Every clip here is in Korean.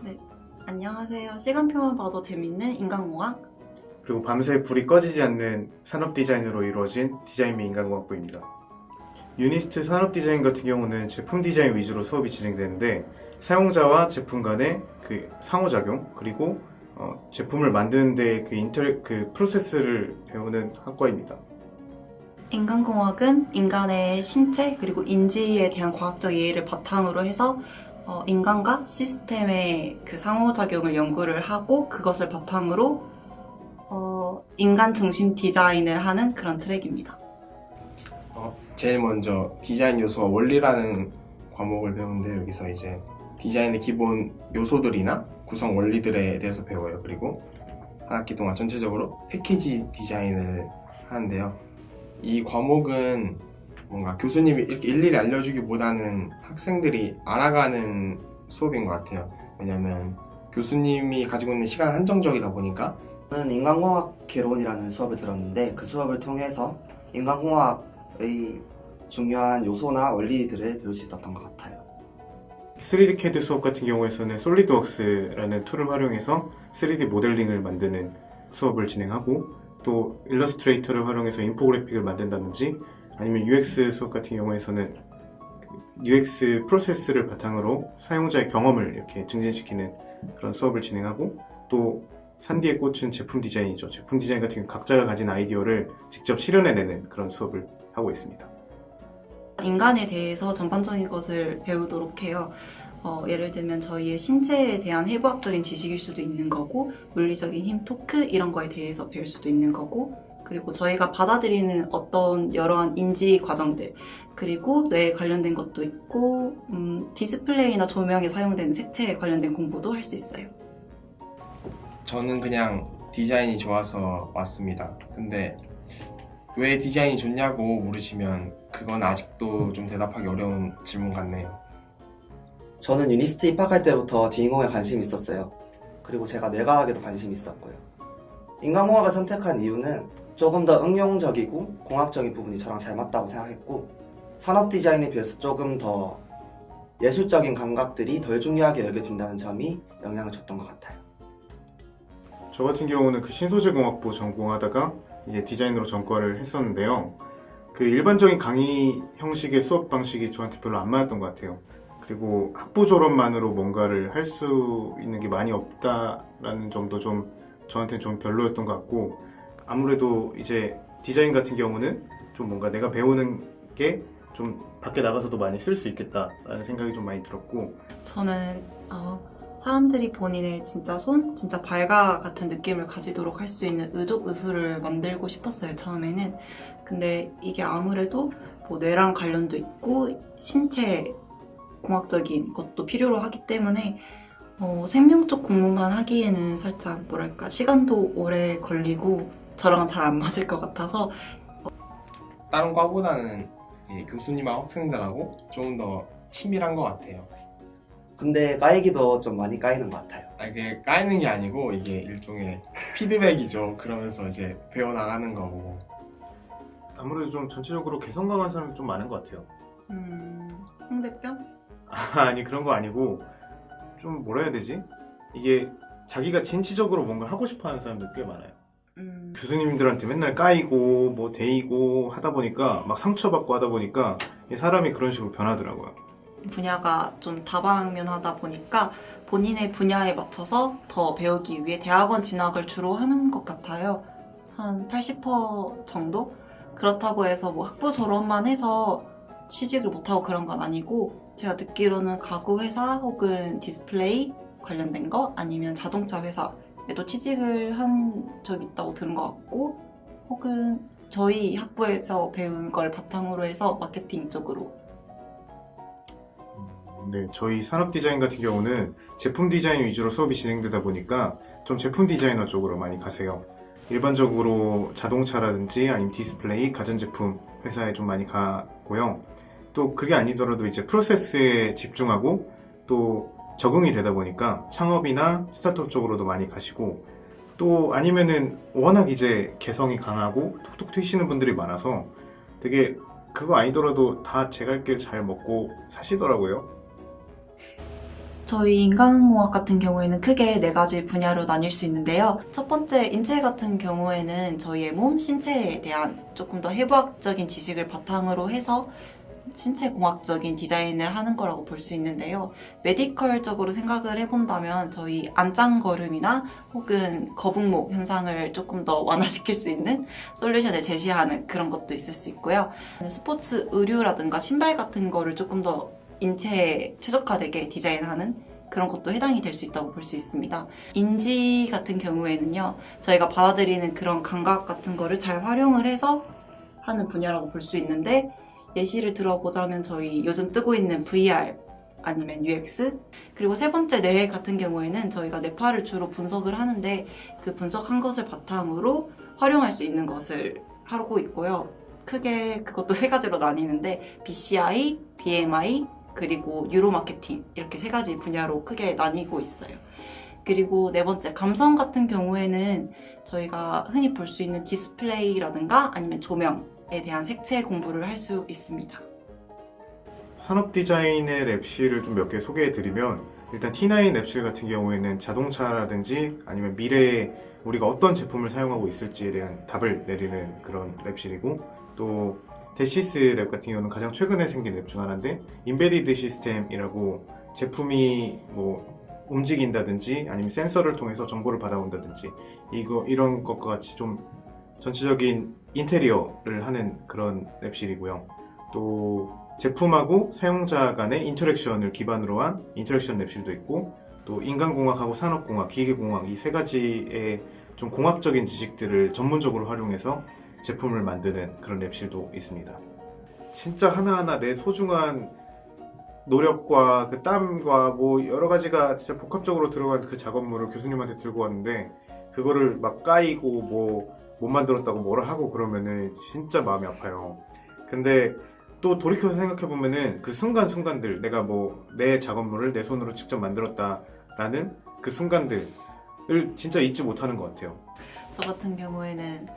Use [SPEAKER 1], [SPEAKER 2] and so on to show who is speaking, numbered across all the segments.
[SPEAKER 1] 네, 안녕하세요. 시간표만 봐도 재밌는 인간공학.
[SPEAKER 2] 그리고 밤새 불이 꺼지지 않는 산업 디자인으로 이루어진 디자인 및 인간공학부입니다. 유니스트 산업 디자인 같은 경우는 제품 디자인 위주로 수업이 진행되는데 사용자와 제품 간의 그 상호작용 그리고 제품을 만드는 데 그 프로세스를 배우는 학과입니다.
[SPEAKER 1] 인간공학은 인간의 신체 그리고 인지에 대한 과학적 이해를 바탕으로 해서 인간과 시스템의 그 상호작용을 연구를 하고 그것을 바탕으로 인간 중심 디자인을 하는 그런 트랙입니다.
[SPEAKER 3] 제일 먼저 디자인 요소와 원리라는 과목을 배우는데 여기서 이제 디자인의 기본 요소들이나 구성 원리들에 대해서 배워요. 그리고 한 학기 동안 전체적으로 패키지 디자인을 하는데요. 이 과목은 뭔가 교수님이 이렇게 일일이 알려주기보다는 학생들이 알아가는 수업인 것 같아요. 왜냐면 교수님이 가지고 있는 시간은 한정적이다 보니까.
[SPEAKER 4] 저는 인간공학 개론이라는 수업을 들었는데 그 수업을 통해서 인간공학의 중요한 요소나 원리들을 배울 수 있었던 것 같아요.
[SPEAKER 2] 3D CAD 수업 같은 경우에서는 솔리드웍스라는 툴을 활용해서 3D 모델링을 만드는 수업을 진행하고 또 일러스트레이터를 활용해서 인포그래픽을 만든다든지 아니면 UX 수업 같은 경우에서는 UX 프로세스를 바탕으로 사용자의 경험을 이렇게 증진시키는 그런 수업을 진행하고 또 산디에 꽂힌 제품 디자인이죠. 제품 디자인 같은 경우 각자가 가진 아이디어를 직접 실현해내는 그런 수업을 하고 있습니다.
[SPEAKER 1] 인간에 대해서 전반적인 것을 배우도록 해요. 예를 들면 저희의 신체에 대한 해부학적인 지식일 수도 있는 거고 물리적인 힘, 토크 이런 거에 대해서 배울 수도 있는 거고 그리고 저희가 받아들이는 어떤 여러한 인지 과정들 그리고 뇌에 관련된 것도 있고 디스플레이나 조명에 사용되는 색채에 관련된 공부도 할 수 있어요.
[SPEAKER 3] 저는 그냥 디자인이 좋아서 왔습니다. 근데 왜 디자인이 좋냐고 물으시면 그건 아직도 좀 대답하기 어려운 질문 같네요.
[SPEAKER 4] 저는 유니스트 입학할 때부터 디인공에 관심이 있었어요. 그리고 제가 뇌과학에도 관심이 있었고요. 인간공학을 선택한 이유는 조금 더 응용적이고 공학적인 부분이 저랑 잘 맞다고 생각했고 산업 디자인에 비해서 조금 더 예술적인 감각들이 덜 중요하게 여겨진다는 점이 영향을 줬던 것 같아요.
[SPEAKER 2] 저 같은 경우는 그 신소재공학부 전공하다가 이제 디자인으로 전과를 했었는데요. 그 일반적인 강의 형식의 수업 방식이 저한테 별로 안 맞았던 것 같아요. 그리고 학부 졸업만으로 뭔가를 할 수 있는 게 많이 없다라는 점도 좀 저한테는 좀 별로였던 것 같고 아무래도 이제 디자인 같은 경우는 좀 뭔가 내가 배우는 게 좀 밖에 나가서도 많이 쓸 수 있겠다라는 생각이 좀 많이 들었고
[SPEAKER 1] 저는 사람들이 본인의 진짜 손, 진짜 발과 같은 느낌을 가지도록 할 수 있는 의족의술을 만들고 싶었어요, 처음에는. 근데 이게 아무래도 뭐 뇌랑 관련도 있고 신체 공학적인 것도 필요로 하기 때문에 생명 쪽 공부만 하기에는 살짝 뭐랄까 시간도 오래 걸리고 저랑은 잘 안 맞을 것 같아서
[SPEAKER 3] 다른 과보다는 교수님하고 학생들하고 좀 더 친밀한 것 같아요.
[SPEAKER 4] 근데 까이기도 좀 많이 까이는 것 같아요.
[SPEAKER 3] 그게 까이는 게 아니고 이게 일종의 피드백이죠. 그러면서 이제 배워나가는 거고.
[SPEAKER 2] 아무래도 좀 전체적으로 개성 강한 사람이 좀 많은 것 같아요.
[SPEAKER 1] 홍대병?
[SPEAKER 2] 아니 그런 거 아니고 좀 뭐라 해야 되지? 이게 자기가 진취적으로 뭔가 하고 싶어 하는 사람들 꽤 많아요. 교수님들한테 맨날 까이고 뭐 대이고 하다 보니까 막 상처받고 하다 보니까 사람이 그런 식으로 변하더라고요.
[SPEAKER 1] 분야가 좀 다방면하다 보니까 본인의 분야에 맞춰서 더 배우기 위해 대학원 진학을 주로 하는 것 같아요. 한 80% 정도? 그렇다고 해서 뭐 학부 졸업만 해서 취직을 못하고 그런 건 아니고 제가 듣기로는 가구 회사 혹은 디스플레이 관련된 거 아니면 자동차 회사에도 취직을 한 적이 있다고 들은 것 같고 혹은 저희 학부에서 배운 걸 바탕으로 해서 마케팅 쪽으로
[SPEAKER 2] 네, 저희 산업 디자인 같은 경우는 제품 디자인 위주로 수업이 진행되다 보니까 좀 제품 디자이너 쪽으로 많이 가세요. 일반적으로 자동차라든지 아니면 디스플레이, 가전제품 회사에 좀 많이 가고요. 또 그게 아니더라도 이제 프로세스에 집중하고 또 적응이 되다 보니까 창업이나 스타트업 쪽으로도 많이 가시고 또 아니면은 워낙 이제 개성이 강하고 톡톡 튀시는 분들이 많아서 되게 그거 아니더라도 다 제 갈 길 잘 먹고 사시더라고요.
[SPEAKER 1] 저희 인간공학 같은 경우에는 크게 4가지 분야로 나뉠 수 있는데요. 첫 번째, 인체 같은 경우에는 저희의 몸, 신체에 대한 조금 더 해부학적인 지식을 바탕으로 해서 신체 공학적인 디자인을 하는 거라고 볼 수 있는데요. 메디컬적으로 생각을 해본다면 저희 안짱거름이나 혹은 거북목 현상을 조금 더 완화시킬 수 있는 솔루션을 제시하는 그런 것도 있을 수 있고요. 스포츠 의류라든가 신발 같은 거를 조금 더 인체에 최적화되게 디자인하는 그런 것도 해당이 될 수 있다고 볼 수 있습니다. 인지 같은 경우에는요, 저희가 받아들이는 그런 감각 같은 거를 잘 활용을 해서 하는 분야라고 볼 수 있는데, 예시를 들어보자면 저희 요즘 뜨고 있는 VR 아니면 UX, 그리고 세 번째 뇌 같은 경우에는 저희가 뇌파를 주로 분석을 하는데 그 분석한 것을 바탕으로 활용할 수 있는 것을 하고 있고요. 크게 그것도 3가지로 나뉘는데 BCI, BMI, 그리고 뉴로마케팅, 이렇게 3가지 분야로 크게 나뉘고 있어요. 그리고 4번째, 감성 같은 경우에는 저희가 흔히 볼 수 있는 디스플레이라든가 아니면 조명에 대한 색채 공부를 할 수 있습니다.
[SPEAKER 2] 산업 디자인의 랩실을 좀 몇 개 소개해 드리면, 일단 T9 랩실 같은 경우에는 자동차라든지 아니면 미래에 우리가 어떤 제품을 사용하고 있을지에 대한 답을 내리는 그런 랩실이고, 또 데시스 랩 같은 경우는 가장 최근에 생긴 랩 중 하나인데, 인베디드 시스템이라고 제품이 뭐 움직인다든지 아니면 센서를 통해서 정보를 받아온다든지 이런 것과 같이 좀 전체적인 인테리어를 하는 그런 랩실이고요. 또 제품하고 사용자 간의 인터랙션을 기반으로 한 인터랙션 랩실도 있고, 또 인간공학하고 산업공학, 기계공학 이 3가지의 좀 공학적인 지식들을 전문적으로 활용해서 제품을 만드는 그런 랩실도 있습니다. 진짜 하나하나 내 소중한 노력과 그 땀과 뭐 여러 가지가 진짜 복합적으로 들어간 그 작업물을 교수님한테 들고 왔는데, 그거를 막 까이고 뭐 못 만들었다고 뭐라 하고 그러면은 진짜 마음이 아파요. 근데 또 돌이켜서 생각해보면은 그 순간순간들, 내가 뭐 내 작업물을 내 손으로 직접 만들었다라는 그 순간들을 진짜 잊지 못하는 것 같아요.
[SPEAKER 1] 저 같은 경우에는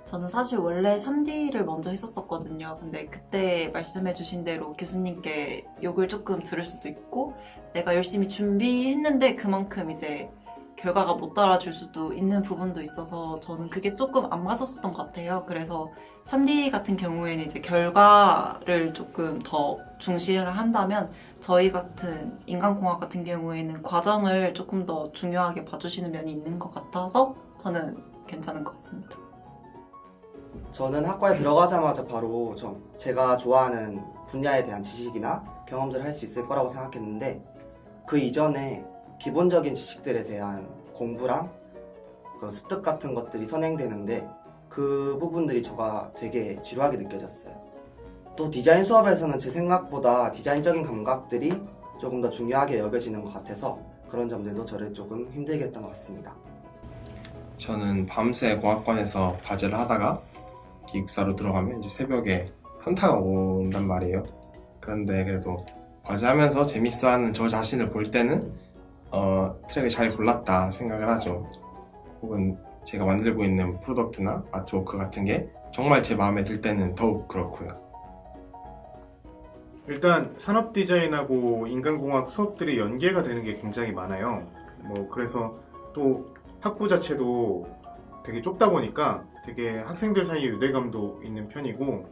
[SPEAKER 1] 저는 사실 원래 3D를 먼저 했었거든요. 근데 그때 말씀해주신 대로 교수님께 욕을 조금 들을 수도 있고, 내가 열심히 준비했는데 그만큼 이제 결과가 못 따라줄 수도 있는 부분도 있어서 저는 그게 조금 안 맞았었던 것 같아요. 그래서 3D 같은 경우에는 이제 결과를 조금 더 중시를 한다면, 저희 같은 인간공학 같은 경우에는 과정을 조금 더 중요하게 봐주시는 면이 있는 것 같아서 저는 괜찮은 것 같습니다.
[SPEAKER 4] 저는 학과에 들어가자마자 바로 제가 좋아하는 분야에 대한 지식이나 경험들을 할 수 있을 거라고 생각했는데, 그 이전에 기본적인 지식들에 대한 공부랑 그 습득 같은 것들이 선행되는데, 그 부분들이 저가 되게 지루하게 느껴졌어요. 또 디자인 수업에서는 제 생각보다 디자인적인 감각들이 조금 더 중요하게 여겨지는 것 같아서 그런 점들도 저를 조금 힘들게 했던 것 같습니다.
[SPEAKER 3] 저는 밤새 공학관에서 과제를 하다가 기숙사로 들어가면 이제 새벽에 현타가 온단 말이에요. 그런데 그래도 과제하면서 재밌어하는 저 자신을 볼 때는 트랙을 잘 골랐다 생각을 하죠. 혹은 제가 만들고 있는 프로덕트나 아트워크 같은 게 정말 제 마음에 들 때는 더욱 그렇고요.
[SPEAKER 2] 일단 산업 디자인하고 인간공학 수업들이 연계가 되는 게 굉장히 많아요. 뭐 그래서 또 학부 자체도 되게 좁다 보니까 되게 학생들 사이에 유대감도 있는 편이고,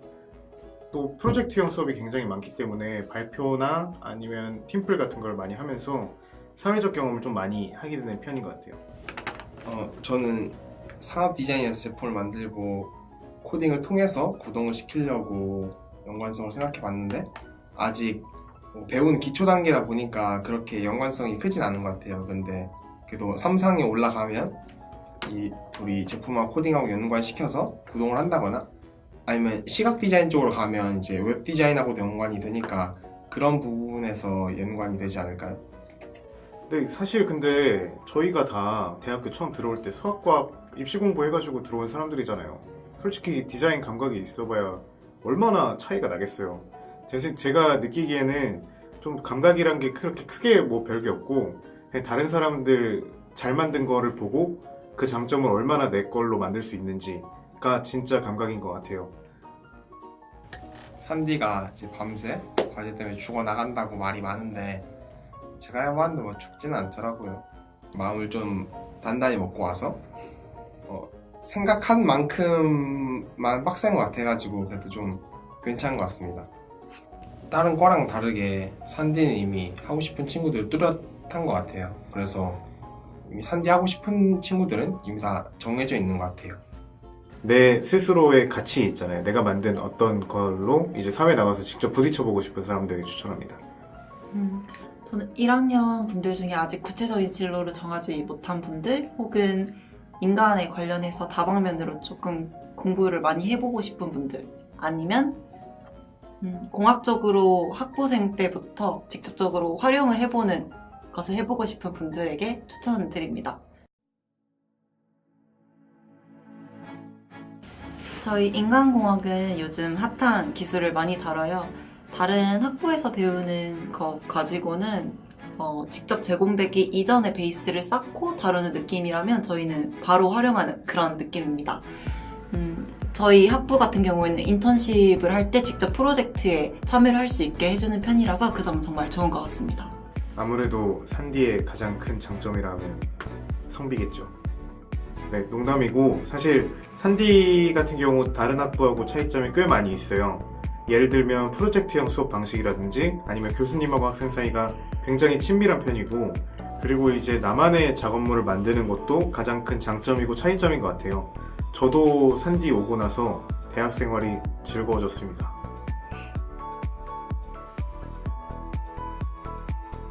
[SPEAKER 2] 또 프로젝트형 수업이 굉장히 많기 때문에 발표나 아니면 팀플 같은 걸 많이 하면서 사회적 경험을 좀 많이 하게 되는 편인 것 같아요.
[SPEAKER 3] 저는 사업 디자인에서 제품을 만들고 코딩을 통해서 구동을 시키려고 연관성을 생각해 봤는데, 아직 배우는 기초 단계다 보니까 그렇게 연관성이 크진 않은 것 같아요. 근데 그래도 3상에 올라가면 이 둘이 제품하고 코딩하고 연관시켜서 구동을 한다거나, 아니면 시각 디자인 쪽으로 가면 이제 웹 디자인하고 연관이 되니까 그런 부분에서 연관이 되지 않을까요?
[SPEAKER 2] 근데 사실 근데 저희가 다 대학교 처음 들어올 때 수학과학 입시 공부해가지고 들어온 사람들이잖아요. 솔직히 디자인 감각이 있어봐야 얼마나 차이가 나겠어요. 제가 느끼기에는 좀 감각이란 게 그렇게 크게 뭐 별게 없고, 그냥 다른 사람들 잘 만든 거를 보고 그 장점을 얼마나 내 걸로 만들 수 있는지가 진짜 감각인 것 같아요.
[SPEAKER 3] 산디가 이제 밤새 과제 때문에 죽어나간다고 말이 많은데, 제가 해봤는데 뭐 죽지는 않더라고요. 마음을 좀 단단히 먹고 와서 생각한 만큼만 빡센 것 같아가지고 그래도 좀 괜찮은 것 같습니다. 다른 과랑 다르게 산디는 이미 하고 싶은 친구들 뚜렷한 것 같아요. 그래서 이미 산디 하고 싶은 친구들은 이미 다 정해져 있는 것 같아요.
[SPEAKER 2] 내 스스로의 가치 있잖아요. 내가 만든 어떤 걸로 이제 사회에 나가서 직접 부딪혀보고 싶은 사람들에게 추천합니다.
[SPEAKER 1] 저는 1학년 분들 중에 아직 구체적인 진로를 정하지 못한 분들 혹은 인간에 관련해서 다방면으로 조금 공부를 많이 해보고 싶은 분들 아니면 공학적으로 학부생 때부터 직접적으로 활용을 해보는 것을 해보고 싶은 분들에게 추천드립니다. 저희 인간공학은 요즘 핫한 기술을 많이 다뤄요. 다른 학부에서 배우는 것 가지고는 직접 제공되기 이전의 베이스를 쌓고 다루는 느낌이라면 저희는 바로 활용하는 그런 느낌입니다. 저희 학부 같은 경우에는 인턴십을 할 때 직접 프로젝트에 참여를 할 수 있게 해주는 편이라서 그 점은 정말 좋은 것 같습니다.
[SPEAKER 2] 아무래도 산디의 가장 큰 장점이라면 성비겠죠. 네, 농담이고 사실 산디 같은 경우 다른 학부하고 차이점이 꽤 많이 있어요. 예를 들면 프로젝트형 수업 방식이라든지 아니면 교수님하고 학생 사이가 굉장히 친밀한 편이고 그리고 이제 나만의 작업물을 만드는 것도 가장 큰 장점이고 차이점인 것 같아요. 저도 산디 오고 나서 대학 생활이 즐거워졌습니다.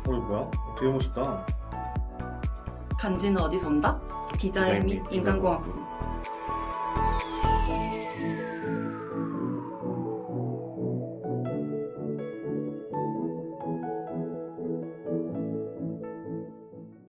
[SPEAKER 2] 뭐야? 되게 멋있다.
[SPEAKER 1] 간지는 어디서 온다? 디자인 및 인간공학 부분.